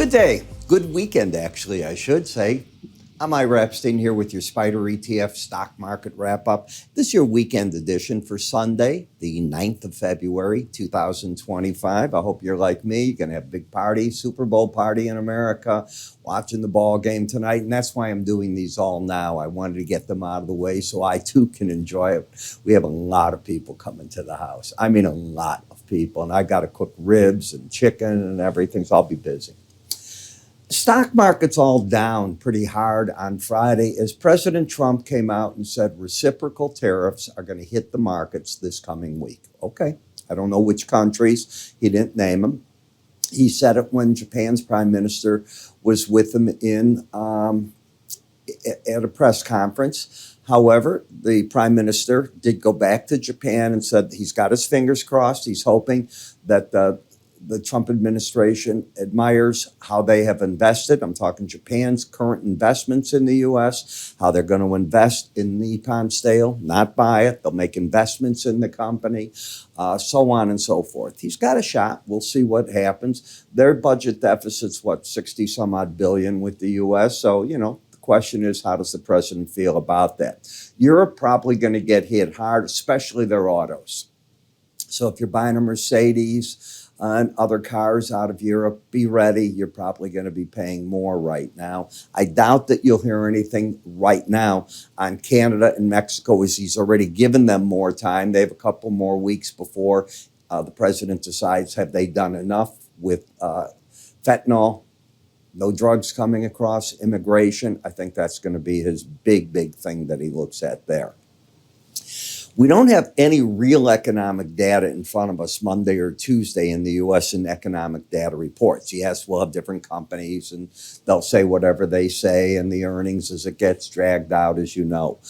Good day. Good weekend, actually, I should say. I'm Epstein here with your SPDR ETF stock market wrap-up. This is your weekend edition for Sunday, the 9th of February, 2025. I hope you're like me. You're going to have a big party, Super Bowl party in America, watching the ball game tonight, and that's why I'm doing these all now. I wanted to get them out of the way so I, too, can enjoy it. We have a lot of people coming to the house. I mean, a lot of people, and I got to cook ribs and chicken and everything, so I'll be busy. Stock market's all down pretty hard on Friday as President Trump came out and said reciprocal tariffs are going to hit the markets this coming week. Okay, I don't know which countries. He didn't name them. He said it when Japan's prime minister was with him at a press conference. However, the prime minister did go back to Japan and said he's got his fingers crossed. He's hoping that the Trump administration admires how they have invested. I'm talking Japan's current investments in the U.S., how they're going to invest in Nippon Steel, not buy it. They'll make investments in the company, so on and so forth. He's got a shot. We'll see what happens. Their budget deficit's, 60 some odd billion with the U.S. So, the question is, how does the president feel about that? Europe probably going to get hit hard, especially their autos. So if you're buying a Mercedes, and other cars out of Europe, be ready. You're probably going to be paying more right now. I doubt that you'll hear anything right now on Canada and Mexico, as he's already given them more time. They have a couple more weeks before the president decides, have they done enough with fentanyl, no drugs coming across, immigration. I think that's going to be his big thing that he looks at there. We don't have any real economic data in front of us Monday or Tuesday in the U.S. in economic data reports. Yes, we'll have different companies, and they'll say whatever they say in the earnings as it gets dragged out, as you know.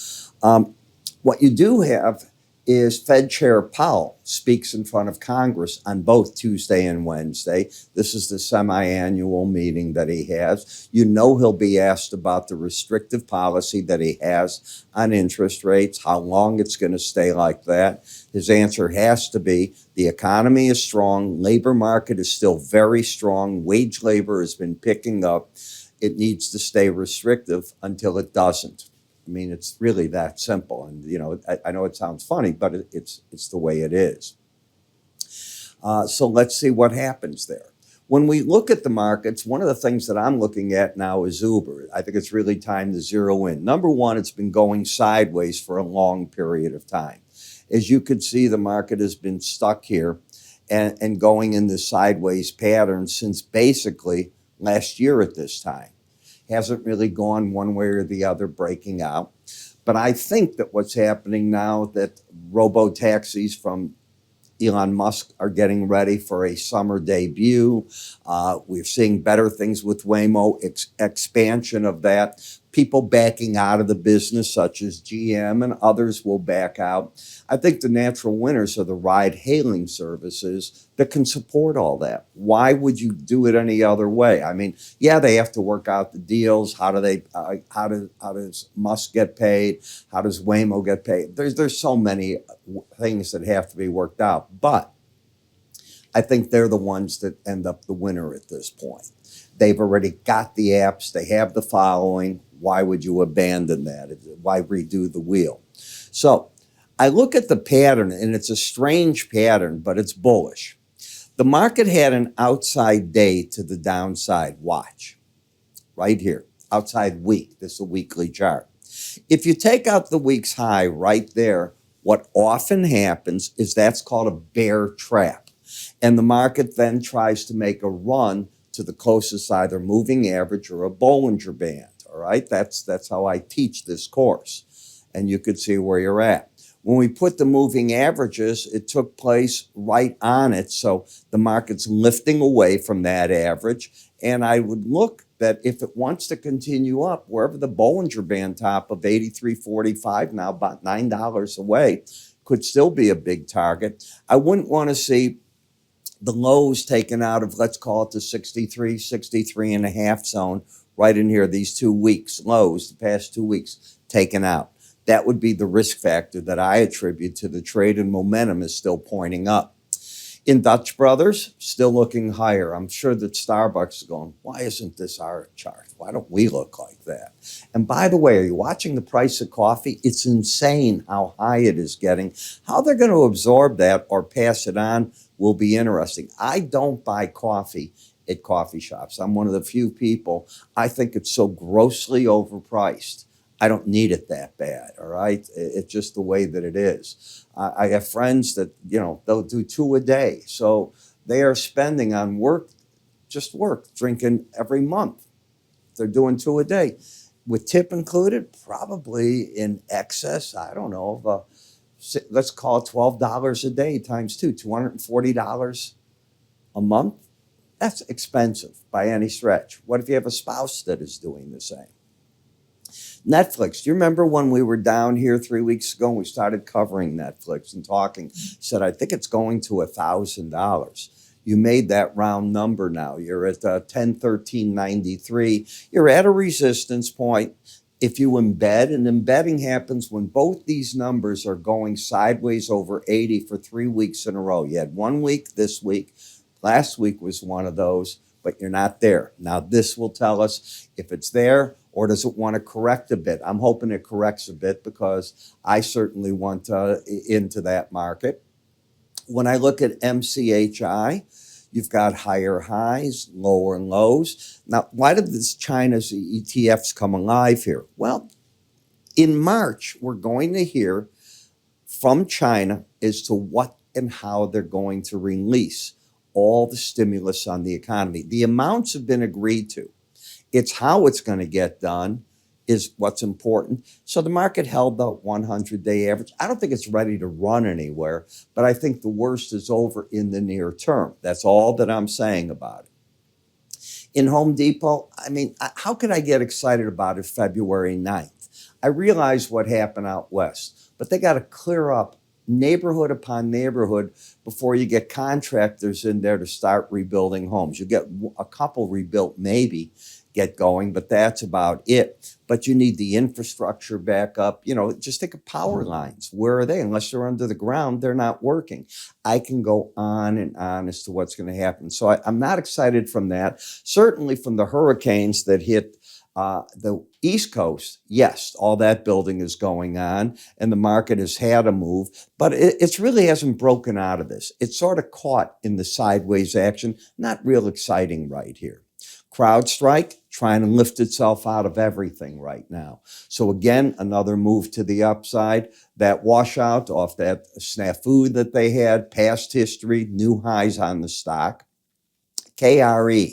What you do have is Fed Chair Powell speaks in front of Congress on both Tuesday and Wednesday. This is the semi-annual meeting that he has. He'll be asked about the restrictive policy that he has on interest rates, how long it's going to stay like that. His answer has to be the economy is strong, labor market is still very strong, wage labor has been picking up. It needs to stay restrictive until it doesn't. I mean, it's really that simple. And, I know it sounds funny, but it's the way it is. So let's see what happens there. When we look at the markets, one of the things that I'm looking at now is Uber. I think it's really time to zero in. Number one, it's been going sideways for a long period of time. As you could see, the market has been stuck here and going in this sideways pattern since basically last year at this time. Hasn't really gone one way or the other, breaking out. But I think that what's happening now that robo-taxis from Elon Musk are getting ready for a summer debut. We're seeing better things with Waymo, expansion of that. People backing out of the business, such as GM and others, will back out. I think the natural winners are the ride-hailing services that can support all that. Why would you do it any other way? I mean, yeah, they have to work out the deals. How does Musk get paid? How does Waymo get paid? There's so many things that have to be worked out. But I think they're the ones that end up the winner at this point. They've already got the apps. They have the following. Why would you abandon that? Why redo the wheel? So I look at the pattern, and it's a strange pattern, but it's bullish. The market had an outside day to the downside. Watch. Right here. Outside week. This is a weekly chart. If you take out the week's high right there, what often happens is that's called a bear trap. And the market then tries to make a run to the closest either moving average or a Bollinger Band. All right, that's how I teach this course. And you could see where you're at. When we put the moving averages, it took place right on it. So the market's lifting away from that average. And I would look that if it wants to continue up, wherever the Bollinger Band top of 83.45, now about $9 away, could still be a big target. I wouldn't want to see the lows taken out of, let's call it the 63 and a half zone right in here, these 2 weeks lows, the past 2 weeks taken out. That would be the risk factor that I attribute to the trade, and momentum is still pointing up. In Dutch Brothers, still looking higher. I'm sure that Starbucks is going, why isn't this our chart? Why don't we look like that? And by the way, are you watching the price of coffee? It's insane how high it is getting. How they're going to absorb that or pass it on will be interesting. I don't buy coffee at coffee shops. I'm one of the few people. I think it's so grossly overpriced. I don't need it that bad, all right? It's just the way that it is. I have friends that, they'll do 2 a day. So they are spending on work, drinking every month. They're doing 2 a day. With tip included, probably in excess, I don't know, of let's call it $12 a day times 2, $240 a month. That's expensive by any stretch. What if you have a spouse that is doing the same? Netflix. Do you remember when we were down here 3 weeks ago and we started covering Netflix and talking? Said, I think it's going to $1,000. You made that round number now. You're at 1013.93. You're at a resistance point. If you embed, and embedding happens when both these numbers are going sideways over 80 for 3 weeks in a row. You had 1 week this week. Last week was one of those, but you're not there. Now, this will tell us if it's there or does it want to correct a bit. I'm hoping it corrects a bit because I certainly want into that market. When I look at MCHI, you've got higher highs, lower lows. Now, why did this China's ETFs come alive here? Well, in March, we're going to hear from China as to what and how they're going to release all the stimulus on the economy. The amounts have been agreed to. It's how it's going to get done is what's important. So the market held the 100-day average. I don't think it's ready to run anywhere, but I think the worst is over in the near term. That's all that I'm saying about it. In Home Depot, how could I get excited about it February 9th? I realize what happened out west, but they got to clear up neighborhood upon neighborhood before you get contractors in there to start rebuilding homes. You get a couple rebuilt maybe, get going, but that's about it. But you need the infrastructure back up. Just think of power lines. Where are they? Unless they're under the ground, they're not working. I can go on and on as to what's going to happen. So I'm not excited from that. Certainly from the hurricanes that hit the East Coast, yes, all that building is going on and the market has had a move, but it really hasn't broken out of this. It's sort of caught in the sideways action, not real exciting right here. CrowdStrike trying to lift itself out of everything right now. So again, another move to the upside. That washout off that snafu that they had, past history, new highs on the stock. KRE.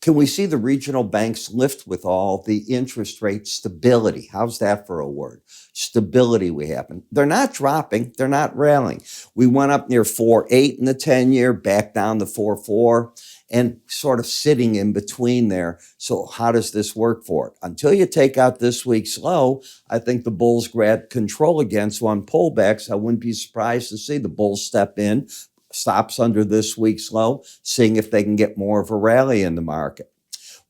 Can we see the regional banks lift with all the interest rate stability? How's that for a word? Stability we have. They're not dropping. They're not railing. We went up near 4.8 in the 10-year, back down to 4.4, and sort of sitting in between there. So how does this work for it? Until you take out this week's low, I think the bulls grab control again. So on pullbacks, I wouldn't be surprised to see the bulls step in, stops under this week's low, seeing if they can get more of a rally in the market.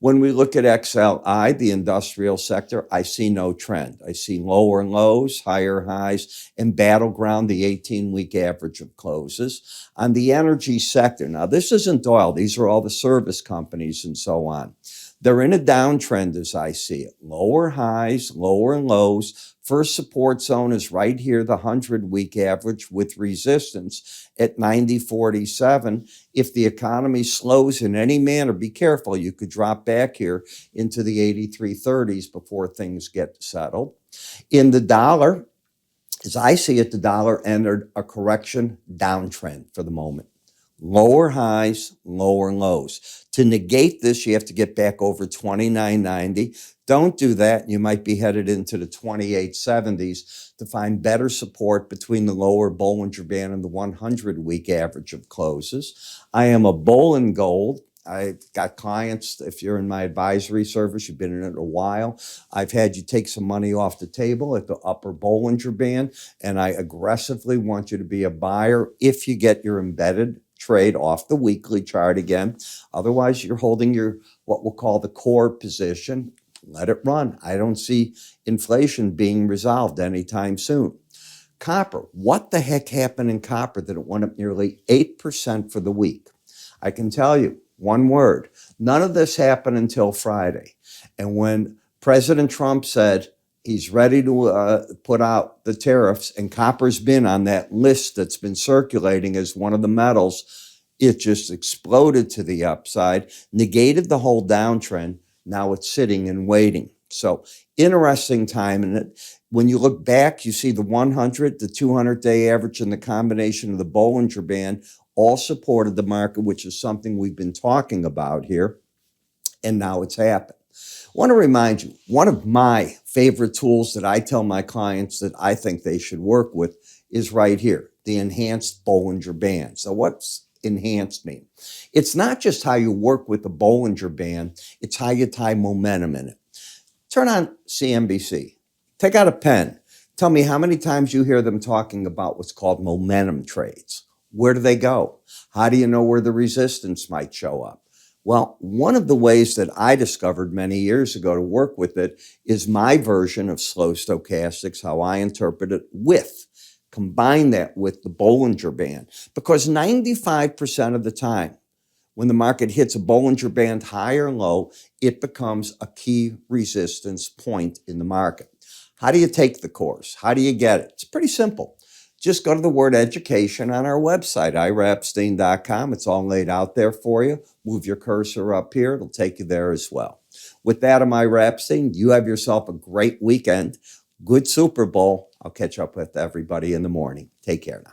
When we look at XLI, the industrial sector, I see no trend. I see lower lows, higher highs, and battleground, the 18-week average of closes. On the energy sector, now this isn't oil. These are all the service companies and so on. They're in a downtrend as I see it. Lower highs, lower lows. First support zone is right here, the 100-week average with resistance at 90.47. If the economy slows in any manner, be careful. You could drop back here into the 83.30s before things get settled. In the dollar, as I see it, the dollar entered a correction downtrend for the moment. Lower highs, lower lows. To negate this, you have to get back over 29.90. Don't do that. You might be headed into the 28.70s to find better support between the lower Bollinger Band and the 100-week average of closes. I am a bull in gold. I've got clients, if you're in my advisory service, you've been in it a while. I've had you take some money off the table at the upper Bollinger Band, and I aggressively want you to be a buyer if you get your embedded trade off the weekly chart again. Otherwise, you're holding your what we'll call the core position. Let it run. I don't see inflation being resolved anytime soon. Copper. What the heck happened in copper that it went up nearly 8% for the week? I can tell you one word. None of this happened until Friday. And when President Trump said he's ready to put out the tariffs, and copper's been on that list that's been circulating as one of the metals, it just exploded to the upside, negated the whole downtrend. Now it's sitting and waiting. So interesting time. And when you look back, you see the 100, the 200-day average, and the combination of the Bollinger Band all supported the market, which is something we've been talking about here. And now it's happened. I want to remind you, one of my favorite tools that I tell my clients that I think they should work with is right here, the enhanced Bollinger Band. So what's enhanced mean? It's not just how you work with the Bollinger Band, it's how you tie momentum in it. Turn on CNBC. Take out a pen. Tell me how many times you hear them talking about what's called momentum trades. Where do they go? How do you know where the resistance might show up? Well, one of the ways that I discovered many years ago to work with it is my version of slow stochastics, how I interpret it combine that with the Bollinger Band. Because 95% of the time, when the market hits a Bollinger Band high or low, it becomes a key resistance point in the market. How do you take the course? How do you get it? It's pretty simple. Just go to the word education on our website, iraepstein.com. It's all laid out there for you. Move your cursor up here. It'll take you there as well. With that, I'm Ira Epstein. You have yourself a great weekend. Good Super Bowl. I'll catch up with everybody in the morning. Take care now.